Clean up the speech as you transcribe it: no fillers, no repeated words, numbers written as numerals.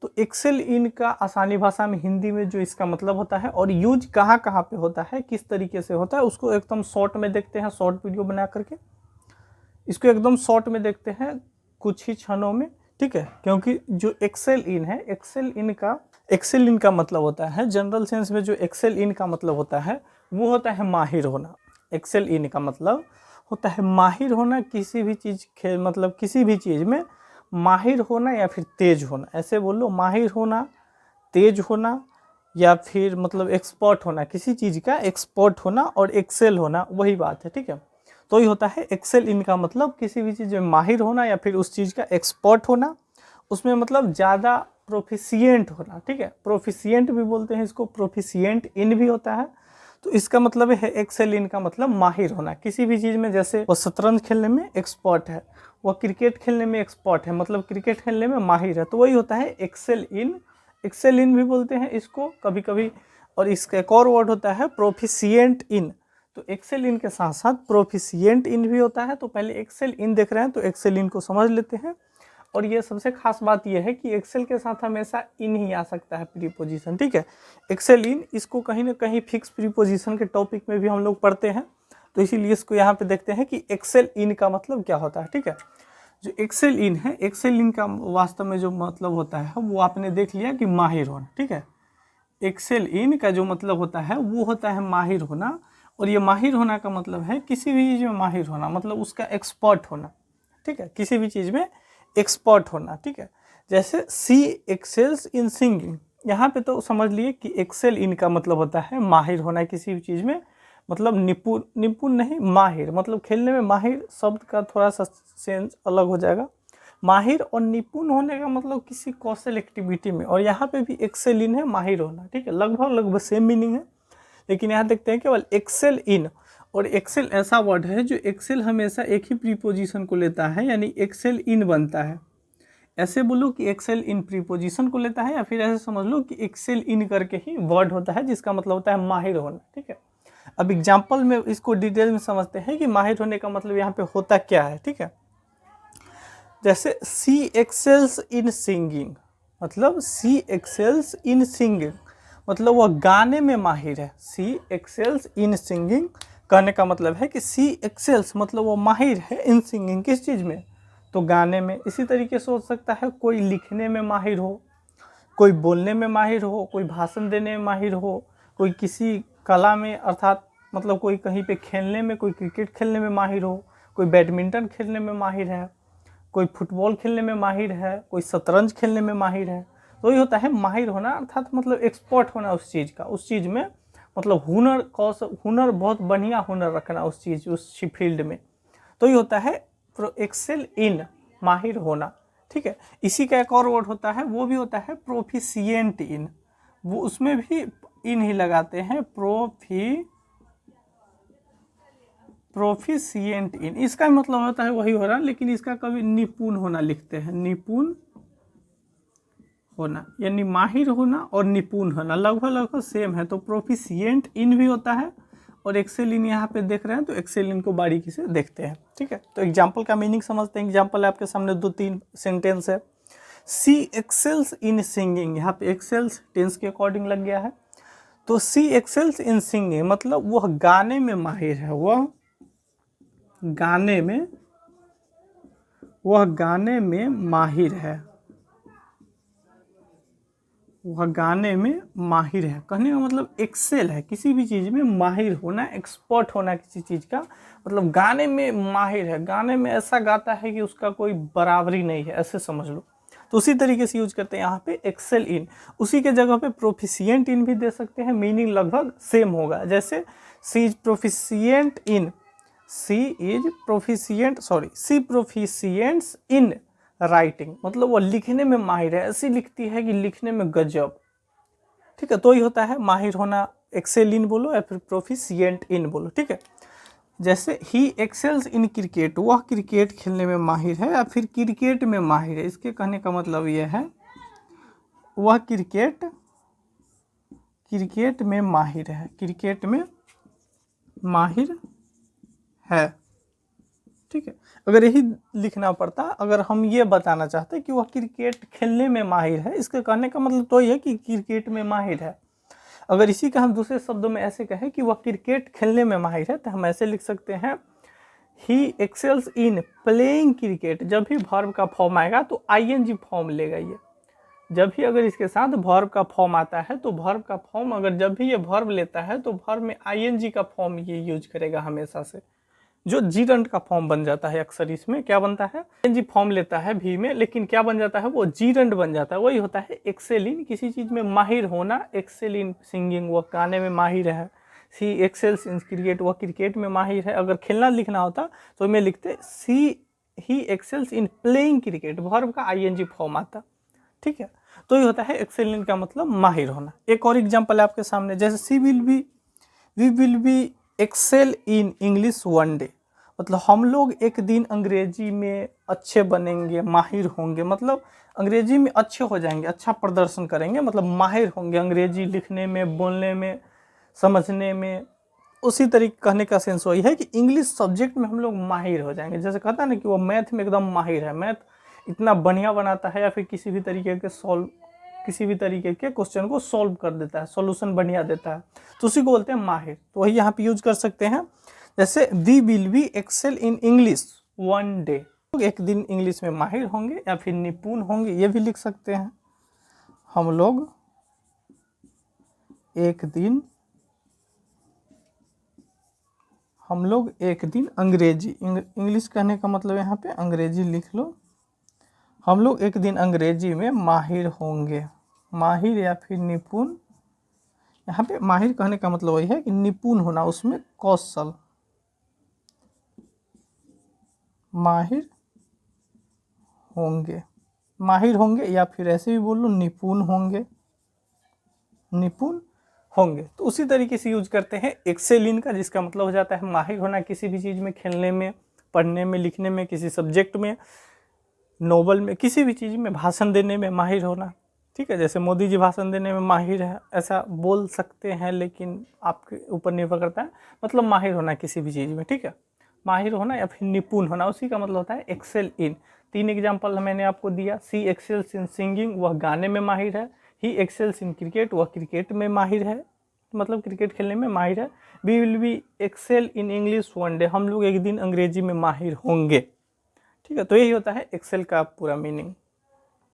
तो excel in का आसानी भाषा में हिंदी में जो इसका मतलब होता है और यूज कहाँ कहाँ पे होता है, किस तरीके से होता है, उसको एकदम शॉर्ट में देखते हैं, शॉर्ट वीडियो बना करके इसको एकदम शॉर्ट में देखते हैं कुछ ही क्षणों में, ठीक है। क्योंकि जो एक्सेल इन है, एक्सेल इन का मतलब होता है जनरल सेंस में, जो एक्सेल इन का मतलब होता है वो होता है माहिर होना। एक्सेल इन का मतलब होता है माहिर होना, किसी भी चीज़ मतलब किसी भी चीज़ में माहिर होना या फिर तेज होना, ऐसे बोलो, माहिर होना, तेज होना या फिर मतलब एक्सपर्ट होना, किसी चीज़ का एक्सपर्ट होना और एक्सेल होना वही बात है, ठीक है। तो ये होता है एक्सेल इन का मतलब किसी भी चीज़ में माहिर होना या फिर उस चीज़ का एक्सपर्ट होना, उसमें मतलब ज़्यादा प्रोफिशिएंट होना, ठीक है। प्रोफिशिएंट भी बोलते हैं इसको, प्रोफिशिएंट इन भी होता है। तो इसका मतलब है एक्सेल इन का मतलब माहिर होना किसी भी चीज़ में। जैसे वो शतरंज खेलने में एक्सपर्ट है, वह क्रिकेट खेलने में एक्सपर्ट है, मतलब क्रिकेट खेलने में माहिर है, तो वही होता है एक्सेल इन। एक्सेल इन भी बोलते हैं इसको कभी कभी। और इसका एक और वर्ड होता है प्रोफिशिएंट इन। तो एक्सेल इन के साथ साथ प्रोफिशिएंट इन भी होता है। तो पहले एक्सेल इन देख रहे हैं तो एक्सेल इन को समझ लेते हैं। और ये सबसे खास बात ये है कि एक्सेल के साथ हमेशा इन ही आ सकता है प्रीपोजिशन, ठीक है। एक्सेल इन, इसको कहीं ना कहीं फिक्स प्रीपोजिशन के टॉपिक में भी हम लोग पढ़ते हैं, तो इसीलिए इसको यहाँ पे देखते हैं कि एक्सेल इन का मतलब क्या होता है, ठीक है। जो एक्सेल इन है, एक्सेल इन का वास्तव में जो मतलब होता है वो आपने देख लिया कि माहिर होना, ठीक है। एक्सेल इन का जो मतलब होता है वो होता है माहिर होना। और ये माहिर होना का मतलब है किसी भी चीज़ में माहिर होना, मतलब उसका एक्सपर्ट होना, ठीक है, किसी भी चीज़ में एक्सपर्ट होना, ठीक है। जैसे सी एक्सेल्स इन सिंगिंग, यहाँ पे तो समझ लिए कि एक्सेल इन का मतलब होता है माहिर होना किसी भी चीज़ में, मतलब निपुण, निपुण नहीं माहिर, मतलब खेलने में माहिर शब्द का थोड़ा सा सेंस अलग हो जाएगा। माहिर और निपुण होने का मतलब किसी कौशल एक्टिविटी में, और यहाँ पे भी एक्सेल इन है माहिर होना, ठीक है, लगभग सेम मीनिंग है। लेकिन यहाँ देखते हैं केवल एक्सेल इन। और एक्सेल ऐसा वर्ड है जो एक्सेल हमेशा एक ही प्रीपोजिशन को लेता है, यानी एक्सेल इन बनता है। ऐसे बोलो कि एक्सेल इन प्रीपोजिशन को लेता है, या फिर ऐसे समझ लो कि एक्सेल इन करके ही वर्ड होता है जिसका मतलब होता है माहिर होना, ठीक है। अब एग्जाम्पल में इसको डिटेल में समझते हैं कि माहिर होने का मतलब यहाँ पे होता क्या है, ठीक है। जैसे सी एक्सेल्स इन सिंगिंग, मतलब सी एक्सेल्स इन सिंगिंग मतलब वह गाने में माहिर है। सी एक्सेल्स इन सिंगिंग कहने का मतलब है कि सी एक्सेल्स मतलब वो माहिर है इन सिंगिंग, किस चीज़ में, तो गाने में। इसी तरीके से हो सकता है कोई लिखने में माहिर हो, कोई बोलने में माहिर हो, कोई भाषण देने में माहिर हो, कोई किसी कला में, अर्थात मतलब कोई कहीं पे खेलने में, कोई क्रिकेट खेलने में माहिर हो, कोई बैडमिंटन खेलने में माहिर है, कोई फुटबॉल खेलने में माहिर है, कोई शतरंज खेलने में माहिर है। तो ये होता है माहिर होना, अर्थात मतलब एक्सपर्ट होना उस चीज़ का, उस चीज़ में मतलब हुनर, कौशल, हुनर, बहुत बढ़िया हुनर रखना उस चीज़, उस फील्ड में। तो ये होता है एक्सेल इन, माहिर होना, ठीक है। इसी का एक और वर्ड होता है, वो भी होता है प्रोफिशिएंट इन, वो उसमें भी इन ही लगाते हैं, प्रोफिशिएंट इन, इसका मतलब होता है वही हो रहा, लेकिन इसका कभी निपुण होना लिखते हैं, निपुण होना, यानी माहिर होना और निपुण होना लगभग सेम है। तो प्रोफिशिएंट इन भी होता है, और एक्सेल इन यहाँ पे देख रहे हैं तो एक्सेल इन को बारीकी से देखते हैं, ठीक है। तो एग्जाम्पल का मीनिंग समझते हैं। एग्जाम्पल आपके सामने 2-3 सेंटेंस है। सी एक्सेल्स इन सिंगिंग, यहाँ पे एक्सेल्स टेंस के अकॉर्डिंग लग गया है। तो सी एक्सेल्स इन सिंगिंग मतलब वह गाने में माहिर है, वह गाने में माहिर है, वह गाने में माहिर है। कहने का मतलब एक्सेल है, किसी भी चीज़ में माहिर होना, एक्सपर्ट होना किसी चीज़ का, मतलब गाने में माहिर है, गाने में ऐसा गाता है कि उसका कोई बराबरी नहीं है, ऐसे समझ लो। तो उसी तरीके से यूज करते हैं यहाँ पे एक्सेल इन। उसी के जगह पे प्रोफिशिएंट इन भी दे सकते हैं, मीनिंग लगभग सेम होगा। जैसे she is proficient in, she proficients in writing, मतलब वो लिखने में माहिर है, ऐसी लिखती है कि लिखने में गजब, ठीक है। तो ही होता है माहिर होना, एक्सेल इन बोलो या फिर प्रोफिशिएंट इन बोलो, ठीक है। जैसे ही एक्सेल्स इन क्रिकेट, वह क्रिकेट खेलने में माहिर है या फिर क्रिकेट में माहिर है, इसके कहने का मतलब यह है वह क्रिकेट में माहिर है, क्रिकेट में माहिर है, ठीक है, अगर यही लिखना पड़ता, अगर हम ये बताना चाहते कि वह क्रिकेट खेलने में माहिर है, इसके कहने का मतलब तो ये है कि क्रिकेट में माहिर है। अगर इसी का हम दूसरे शब्दों में ऐसे कहें कि वह क्रिकेट खेलने में माहिर है, तो हम ऐसे लिख सकते हैं ही एक्सेल्स इन प्लेइंग क्रिकेट। जब भी वर्ब का फॉर्म आएगा तो आईएनजी फॉर्म लेगा ये। जब भी अगर इसके साथ वर्ब का फॉर्म आता है तो वर्ब का फॉर्म, अगर जब भी ये वर्ब लेता है तो वर्ब में आईएनजी का फॉर्म ये यूज करेगा हमेशा से, जो जीरंड का फॉर्म बन जाता है। अक्सर इसमें क्या बनता है, आईएनजी फॉर्म लेता है भी में, लेकिन क्या बन जाता है, वो जीरंड बन जाता है। वही होता है एक्सेल इन, किसी चीज में माहिर होना। एक्सेल इन सिंगिंग, वो गाने में माहिर है। सी एक्सेल्स इन क्रिकेट, वह क्रिकेट में माहिर है। अगर खेलना लिखना होता तो मैं लिखते सी ही एक्सेल्स इन प्लेइंग क्रिकेट, वर्ब का आईएनजी फॉर्म आता। ठीक है, तो ये होता है एक्सेल इन का मतलब माहिर होना। एक और एग्जांपल है आपके सामने, जैसे we will be excel in English one day, मतलब हम लोग एक दिन अंग्रेजी में अच्छे बनेंगे, माहिर होंगे, मतलब अंग्रेजी में अच्छे हो जाएंगे, अच्छा प्रदर्शन करेंगे, मतलब माहिर होंगे अंग्रेजी लिखने में, बोलने में, समझने में। उसी तरीके कहने का सेंस वही है कि इंग्लिश सब्जेक्ट में हम लोग माहिर हो जाएंगे। जैसे कहता है ना कि वो मैथ में एकदम माहिर है, मैथ इतना बढ़िया बनाता है, या फिर किसी भी तरीके के क्वेश्चन को सॉल्व कर देता है, सॉल्यूशन बढ़िया देता है, तो उसी को बोलते हैं माहिर। तो वही यहाँ पे यूज कर सकते हैं। जैसे we will be excel in English one day, एक दिन इंग्लिश में माहिर होंगे या फिर निपुण होंगे, ये भी लिख सकते हैं। हम लोग एक दिन अंग्रेजी, इंग्लिश कहने का मतलब यहाँ पे अंग्रेजी लिख लो। हम लोग एक दिन अंग्रेजी में माहिर होंगे, माहिर या फिर निपुण। यहाँ पे माहिर कहने का मतलब वही है कि निपुण होना, उसमें कौशल, माहिर होंगे या फिर ऐसे भी बोल लो निपुण होंगे। तो उसी तरीके से यूज करते हैं एक्सेल इन का, जिसका मतलब हो जाता है माहिर होना किसी भी चीज़ में, खेलने में, पढ़ने में, लिखने में, किसी सब्जेक्ट में, नोवेल में, किसी भी चीज़ में, भाषण देने में माहिर होना। ठीक है, जैसे मोदी जी भाषण देने में माहिर है, ऐसा बोल सकते हैं, लेकिन आपके ऊपर निर्भर करता है, मतलब माहिर होना किसी भी चीज़ में। ठीक है, माहिर होना या फिर निपुण होना, उसी का मतलब होता है एक्सेल इन। 3 एग्जाम्पल मैंने आपको दिया। सी एक्सेल्स इन सिंगिंग, वह गाने में माहिर है। ही एक्सेल्स इन क्रिकेट, वह क्रिकेट में माहिर है, मतलब क्रिकेट खेलने में माहिर है। We will be excel in English one day, हम लोग एक दिन अंग्रेजी में माहिर होंगे। ठीक है, तो यही होता है एक्सेल का पूरा मीनिंग।